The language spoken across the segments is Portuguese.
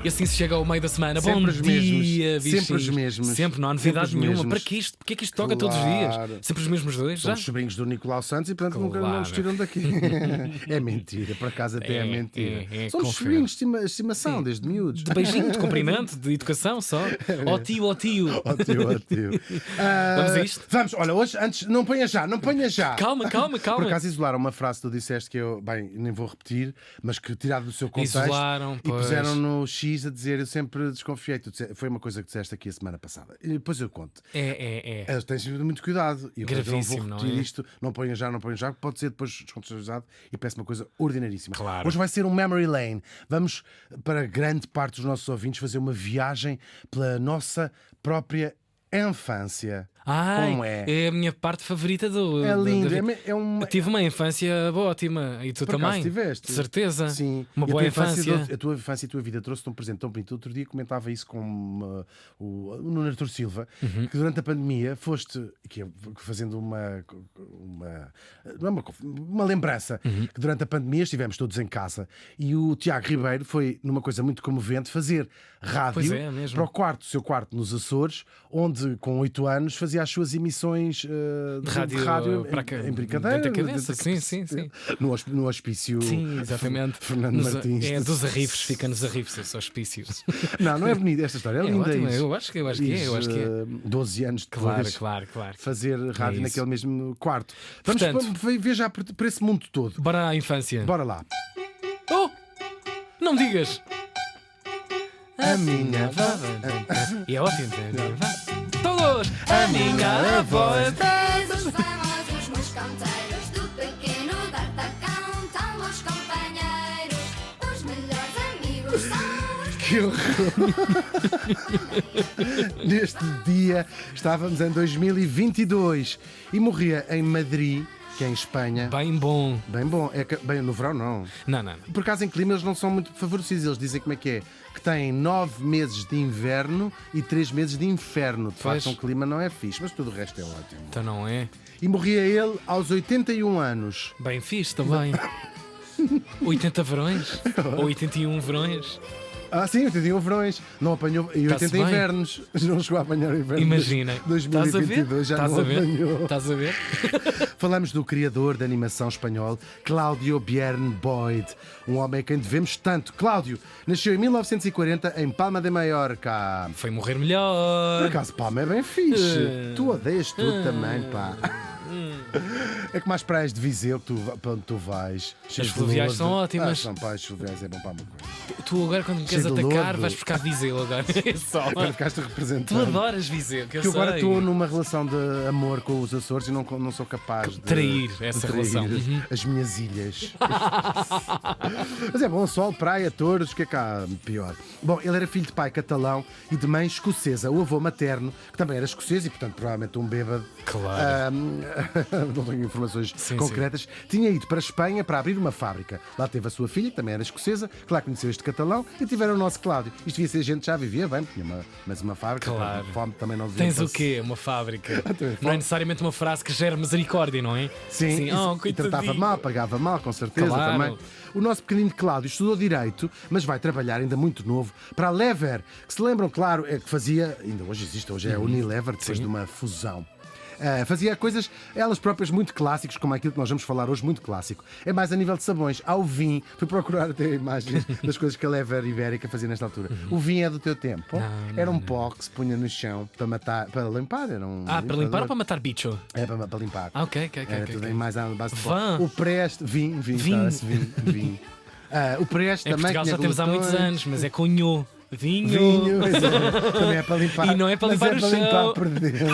E assim se chega ao meio da semana. Sempre Bom os dia, mesmos. Sempre os mesmos. Sempre, não há Sempre novidade os nenhuma. mesmos. Para que isto? Porque é que isto toca todos os dias? Sempre os mesmos dois? Já? Somos sobrinhos do Nicolau Santos e, portanto, nunca Claro. não nos tiram daqui. É mentira, por acaso até é mentira. Somos confere. sobrinhos de estimação, desde miúdos. De beijinho, de cumprimento, de educação só. Ó tio, ó tio. Ó tio, ó tio. Vamos a isto? Vamos, olha, hoje, antes, não ponha já. Calma. Por acaso isolaram uma frase que tu disseste que eu, bem, nem vou repetir, mas que tiraram do seu contexto Isolaram, e pois. puseram no X a dizer eu sempre desconfiei. Foi uma coisa que disseste aqui a semana passada. E depois eu conto. Tens muito cuidado. E eu Gravíssimo, não vou não repetir é? isto. Não ponha já, porque pode ser depois descontextualizado e parece uma coisa ordinaríssima. Claro. Hoje vai ser um memory lane. Vamos, para grande parte dos nossos ouvintes, fazer uma viagem pela nossa própria infância. Como é a minha parte favorita do. É lindo. Eu tive uma infância ótima. E tu Por acaso também? tiveste? De certeza. Sim. Uma E a boa tua infância. infância. A tua infância e a tua vida trouxe-te um presente tão bonito. Outro dia comentava isso com o Nuno Artur Silva, que durante a pandemia foste fazendo uma lembrança, que durante a pandemia estivemos todos em casa e o Tiago Ribeiro foi, numa coisa muito comovente, fazer rádio Pois é, mesmo. para o seu quarto nos Açores, onde com 8 anos fazia as suas emissões de rádio para cá, em brincadeira. dentro da cabeça, sim. No hospício. Sim, exatamente. Fernando Martins. Dos arrifes, fica nos arrifes, esses hospícios. Não é bonita esta história, é linda. ótimo, isso. eu acho que é. 12 anos depois. Claro. Fazer rádio isso. naquele mesmo quarto. Portanto, Vamos viajar por esse mundo todo. Bora à infância. Bora lá. Oh! Não me digas! A minha avó. E é ótimo. Todos! A minha avó. Os famosos meus canteiros do pequeno D'Artacão, tão bons companheiros, os melhores amigos são os Que horror! Neste dia estávamos em 2022 e morria em Madrid, que é em Espanha. Bem bom. Bem bom. Bem, no verão não. Não. Por acaso em clima eles não são muito favorecidos. Eles dizem como é que é. Que têm 9 meses de inverno e 3 meses de inferno. De Pois. facto, um clima não é fixe, mas tudo o resto é ótimo. Então não é? E morria ele aos 81 anos. Bem fixe também. 80 verões? Ou 81 verões? Ah, sim, 81 verões. Não apanhou. E Tá-se 80 bem. invernos. Não chegou a apanhar o inverno. Imagina. 2022 já Estás não a ver? apanhou. Estás a ver? Falamos do criador de animação espanhol, Cláudio Björn Boyd, um homem a quem devemos tanto. Cláudio nasceu em 1940 em Palma de Mallorca. Foi morrer Por melhor. acaso, Palma é bem fixe. Tu odeias tudo também, pá. É como as praias de Viseu, para onde tu vais. As fluviais são ótimas. São praias fluviais, é bom para uma coisa. Tu agora, quando me queres Cheio de atacar, lodo. vais buscar Viseu agora. É só. Agora ficaste Tu representando. adoras Viseu, que eu Que eu agora sei. estou numa relação de amor com os Açores e não sou capaz de Trair essa relação. as minhas ilhas. Mas é bom, sol, praia, touros, o que é cá pior? Bom, ele era filho de pai catalão e de mãe escocesa. O avô materno, que também era escocês e, portanto, provavelmente um bêbado. Claro. Não tenho informações Sim, concretas. Tinha ido para a Espanha para abrir uma fábrica. Lá teve a sua filha, que também era escocesa, que lá conheceu este catalão e tiveram o nosso Cláudio. Isto devia ser gente que já vivia bem, tinha mas uma fábrica, Claro. fome também não devia Tens o passar. quê? Uma fábrica. Também Não é necessariamente uma frase que gera misericórdia, não é? Sim, e tratava coitadinho. mal, pagava mal, com certeza Claro. também. O nosso pequenino Cláudio estudou Direito, mas vai trabalhar ainda muito novo para a Lever, que se lembram, claro, é que fazia, ainda hoje existe, hoje é a Unilever, depois de uma fusão. Fazia coisas, elas próprias, muito clássicos, como aquilo que nós vamos falar hoje, muito clássico. É mais a nível de sabões. Há o vinho, fui procurar até imagens das coisas que a Lever Ibérica fazia nesta altura. O vinho é do teu tempo. Era um pó que se punha no chão para matar, para limpar. Era um Para limpar limpador. ou para matar bicho? É para limpar. Ok. Era tudo em mais à base de Vã. pó. O Preste, vinho. O Preste Em também Portugal tinha já temos há muitos glutões. anos, mas é com nho. Vinho. Vinho, exato. Também é para limpar. E não é para mas limpar é o para chão. limpar por dentro.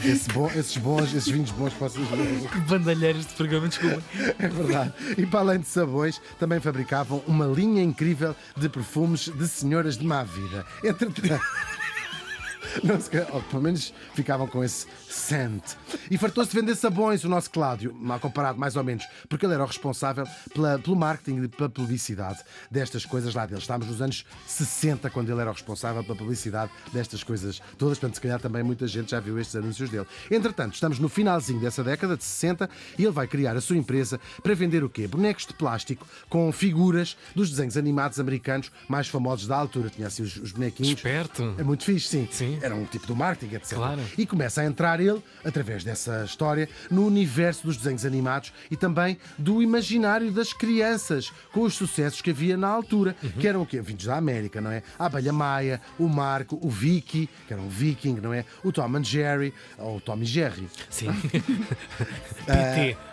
Esses vinhos bons que vocês verem. Que bandalheiros de programa, desculpa. É verdade. E para além de sabões, também fabricavam uma linha incrível de perfumes de senhoras de má vida. Entretanto, Não se, ou pelo menos ficavam com esse scent. E fartou-se de vender sabões o nosso Cláudio, mal comparado mais ou menos, porque ele era o responsável pelo marketing e pela publicidade destas coisas lá dele. Estávamos nos anos 60 quando ele era o responsável pela publicidade destas coisas todas, portanto se calhar também muita gente já viu estes anúncios dele. Entretanto, estamos no finalzinho dessa década de 60 e ele vai criar a sua empresa para vender o quê? Bonecos de plástico com figuras dos desenhos animados americanos mais famosos da altura. Tinha assim os bonequinhos. Esperto. É muito fixe, sim. Sim. Era um tipo do marketing, etc. Claro. E começa a entrar ele, através dessa história, no universo dos desenhos animados e também do imaginário das crianças, com os sucessos que havia na altura, que eram o quê? Vindos da América, não é? A Abelha Maia, o Marco, o Vicky, que era um viking, não é? O Tom and Jerry, ou o Tom e Jerry. Sim.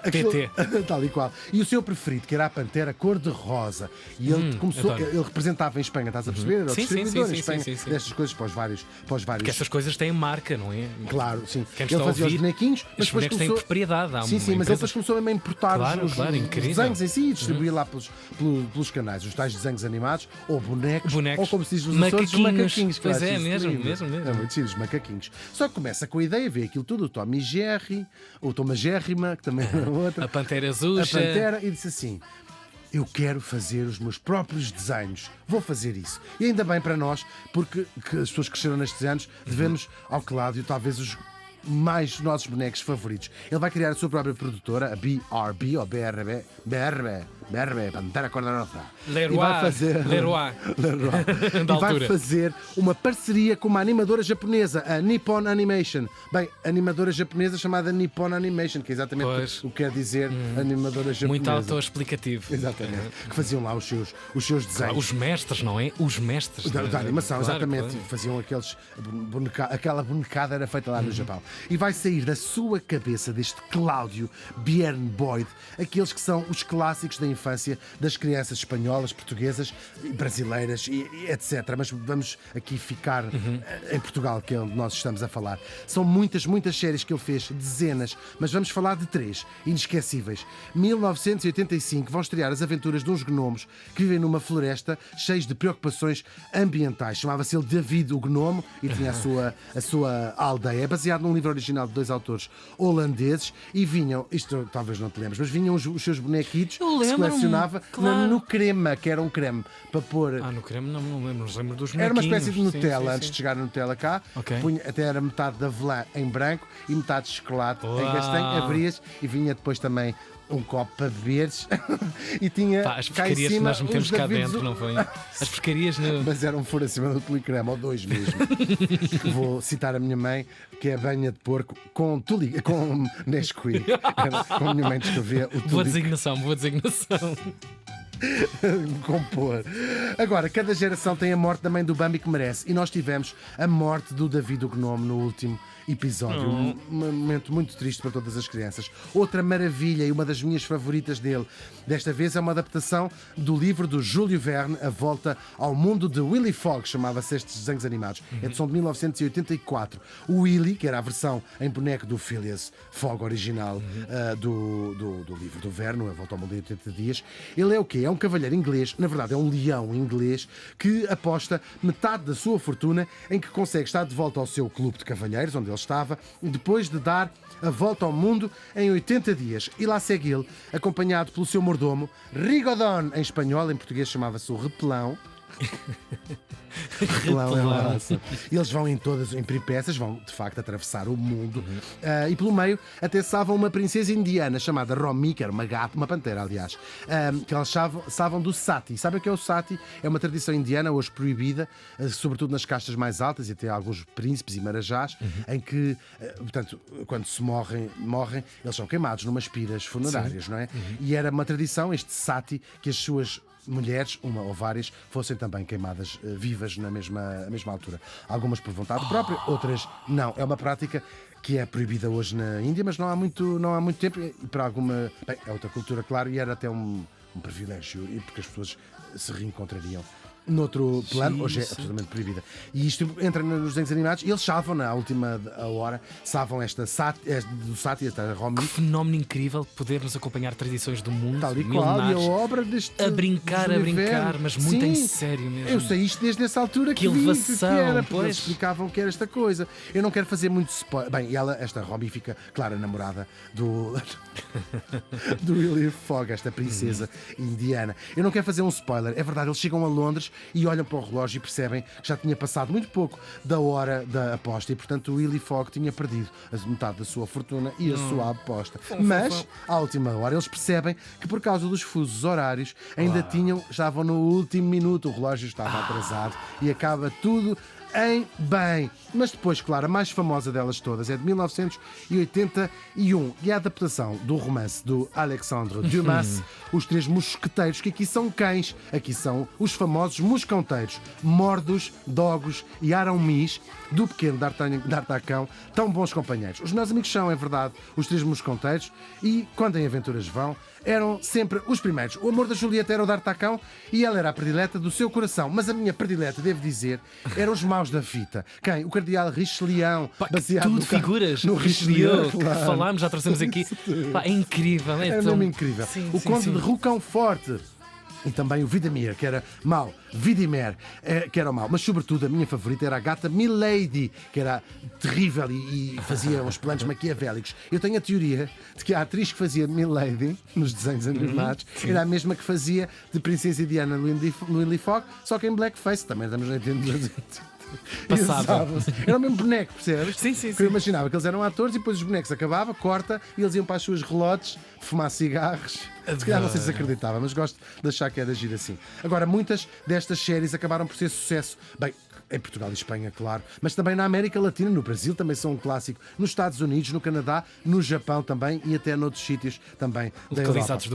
TT. Tal e qual. E o seu preferido, que era a Pantera cor-de-rosa. E ele começou, adoro. ele representava em Espanha, estás a perceber? Era o Sim, sim, distribuidor sim, em sim, Espanha sim, sim. destas coisas para os vários. Porque essas coisas têm marca, não é? Claro, sim. Quem Ele está a fazia os ouvir, bonequinhos, mas Os depois bonecos têm começou. propriedade. Há Sim, uma sim, mas ele empresa- depois começou mesmo a importar Claro, os incrível. desenhos em si e distribuir lá pelos canais, os tais desenhos animados, ou bonecos, Bonecos. ou como se diz nos Açores, os Macaquinhos. macaquinhos. que eu Pois acho é, isso mesmo, lindo. mesmo, mesmo. É muito giro, os macaquinhos. Só que começa com a ideia, vê aquilo tudo, o Tom e Jerry, o Tom a Gérrima, que também era outra, A Pantera a Azuxa. Pantera, e disse assim: eu quero fazer os meus próprios desenhos, vou fazer isso. E ainda bem para nós, porque que as pessoas cresceram nestes anos, devemos ao Cláudio talvez os mais nossos bonecos favoritos. Ele vai criar a sua própria produtora, a BRB, ou BRB, Pantera Cor-de-Rosa. Leroy. E vai fazer... Leroy. Leroy. Da E vai altura. fazer uma parceria com uma animadora japonesa, a Nippon Animation. Bem, animadora japonesa chamada Nippon Animation, que é exatamente Pois. o que quer dizer animadora japonesa. Muito autoexplicativo. Exatamente. Que faziam lá os seus desenhos. Os mestres, não é? Os mestres Da animação, Claro, exatamente. claro. Faziam aqueles aquela bonecada era feita lá no Japão. E vai sair da sua cabeça, deste Cláudio Bjorn Boyd, aqueles que são os clássicos da infância das crianças espanholas, portuguesas, brasileiras e etc. Mas vamos aqui ficar em Portugal, que é onde nós estamos a falar. São muitas séries que ele fez, dezenas, mas vamos falar de três inesquecíveis. 1985 vão estrear as aventuras de uns gnomos que vivem numa floresta cheios de preocupações ambientais. Chamava-se ele David o Gnomo e tinha a sua aldeia. É baseado num livro original de dois autores holandeses e vinham, isto talvez não te lembres, mas vinham os seus bonequitos Eu que se lembro-me, colecionava claro. no crema, que era um creme para pôr. No creme não lembro, mas lembro dos Era uma bonequinhos. espécie de Sim, Nutella sim, antes sim. de chegar a Nutella cá. Ok. Até era metade de avelã em branco e metade de chocolate em Uau. castanho. Abrias e vinha depois também um copo para beberes e tinha Pá, as cá em pescarias que cima nós metemos uns cá Davids- dentro, não foi? As pescarias no. Mas era um furo acima do tulicreme, ou dois mesmo. Vou citar a minha mãe, que é banha de porco com Nesquik. Como a minha mãe descrevia o Boa tulic designação, boa designação. compor. Agora, cada geração tem a morte da mãe do Bambi que merece. E nós tivemos a morte do David o Gnome no último episódio. Um momento muito triste para todas as crianças. Outra maravilha e uma das minhas favoritas dele, desta vez é uma adaptação do livro do Júlio Verne, A Volta ao Mundo de Willy Fogg, chamava-se estes desenhos animados. Edição de 1984. O Willy, que era a versão em boneco do Phileas Fogg original do livro do Verne, A Volta ao Mundo em 80 Dias, ele é o quê? É um cavalheiro inglês, na verdade é um leão inglês, que aposta metade da sua fortuna em que consegue estar de volta ao seu clube de cavalheiros, onde ele estava, depois de dar a volta ao mundo em 80 dias. E lá segue ele, acompanhado pelo seu mordomo, Rigodon, em espanhol, em português chamava-se o Repelão. Repelão é uma raça. Eles vão em todas, em peripécias, vão de facto atravessar o mundo. E pelo meio até salvam uma princesa indiana chamada Romi, que era uma gata, uma pantera, aliás, que elas salvam do sati. Sabem o que é o sati? É uma tradição indiana, hoje proibida, sobretudo nas castas mais altas e até alguns príncipes e marajás, em que, portanto, quando se morrem, eles são queimados numas piras funerárias, não é? E era uma tradição, este sati, que as suas mulheres, uma ou várias, fossem também queimadas vivas na mesma altura. Algumas por vontade própria, outras não. É uma prática que é proibida hoje na Índia, mas não há muito tempo e para alguma... Bem, é outra cultura, claro, e era até um privilégio, porque as pessoas se reencontrariam noutro plano, hoje é Sim. absolutamente proibida. E isto entra nos desenhos animados e eles salvam na última hora, salvam esta do Satie, esta Que Romy, fenómeno incrível podermos acompanhar tradições do mundo, tal e qual, e a milenares, obra deste. a brincar, Júlio Verne. mas muito em Sim, sério mesmo. Eu sei isto desde essa altura Que vi elevação, que era, porque pois. eles explicavam que era esta coisa. Eu não quero fazer muito spoiler. Bem, e esta Romy fica, claro, a namorada do Willy Fogg, esta princesa indiana. Eu não quero fazer um spoiler. É verdade, eles chegam a Londres e olham para o relógio e percebem que já tinha passado muito pouco da hora da aposta e, portanto, o Willy Fogg tinha perdido a metade da sua fortuna e a sua aposta. Mas, à última hora, eles percebem que, por causa dos fusos horários, ainda estavam no último minuto, o relógio estava atrasado e acaba tudo em bem. Mas depois, claro, a mais famosa delas todas é de 1981 e a adaptação do romance do Alexandre Dumas, Os Três Mosqueteiros, que aqui são cães, aqui são os famosos moscanteiros, Mordos, Dogos e Aramis, do pequeno D'Artagnan, tão bons companheiros. Os meus amigos são, é verdade, os Três Moscanteiros e, quando em aventuras vão, eram sempre os primeiros. O amor da Julieta era o D'Artagnan e ela era a predileta do seu coração. Mas a minha predileta, devo dizer, eram os maus da fita. Quem? O cardeal Richelieu, Pá, baseado tudo no figuras no Richelieu, que claro. falámos, já trouxemos aqui. Pá, é incrível, é Era tão... mesmo incrível. Sim, O sim, Conde sim. de Rouquenforte. E também o Vidamir, que era mau. Vidimer, que era mau. Mas, sobretudo, a minha favorita era a gata Milady, que era terrível e fazia uns planos maquiavélicos. Eu tenho a teoria de que a atriz que fazia Milady nos desenhos animados era a mesma que fazia de Princesa Diana no Willy Fogg, só que em blackface. Também estamos a entender. Passava. Era o mesmo boneco, percebes? Sim, sim, Que eu sim. imaginava que eles eram atores e depois os bonecos acabavam, corta e eles iam para as suas relotes fumar cigarros. Se calhar não sei se acreditava, mas gosto de achar que era giro assim. Agora, muitas destas séries acabaram por ser sucesso. Bem, em Portugal e Espanha, claro, mas também na América Latina, no Brasil também são um clássico, nos Estados Unidos, no Canadá, no Japão também e até noutros sítios também da Europa. Localizados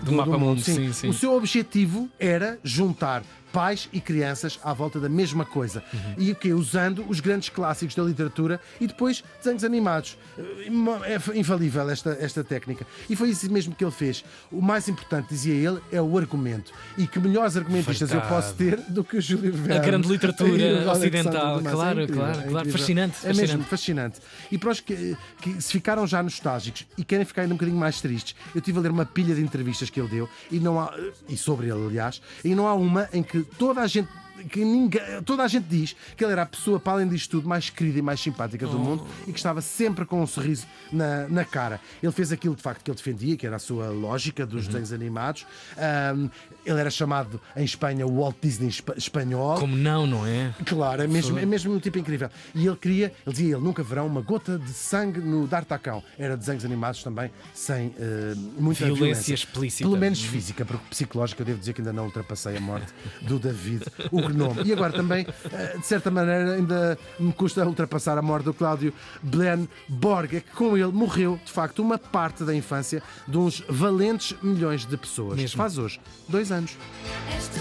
do mapa mundo. Sim, sim. O seu objetivo era juntar pais e crianças à volta da mesma coisa. E o quê? Usando os grandes clássicos da literatura e depois desenhos animados. É infalível esta técnica. E foi isso mesmo que ele fez. O mais importante, dizia ele, é o argumento. E que melhores argumentistas eu posso ter do que o Júlio Verne. A grande literatura E o Alexandre ocidental. Dumas. Claro, É incrível, claro, é claro. incrível. Fascinante, É mesmo fascinante. fascinante. E para os que se ficaram já nostálgicos e querem ficar ainda um bocadinho mais tristes, eu estive a ler uma pilha de entrevistas que ele deu e sobre ele, aliás, e não há uma em que toda a gente diz que ele era a pessoa, para além disto tudo, mais querida e mais simpática do mundo e que estava sempre com um sorriso na cara. Ele fez aquilo de facto que ele defendia, que era a sua lógica dos desenhos animados. Ele era chamado em Espanha o Walt Disney espanhol. Como não é? Claro, é mesmo um tipo incrível. E ele dizia, nunca verão uma gota de sangue no D'Artagnan. Era desenhos animados também sem muita violência. Explícita. Pelo menos física, porque psicológica eu devo dizer que ainda não ultrapassei a morte do David, o gnome. E agora também, de certa maneira, ainda me custa ultrapassar a morte do Cláudio Blaine Borges, que com ele morreu, de facto, uma parte da infância de uns valentes milhões de pessoas. Mesmo. Faz hoje 2 anos. És tu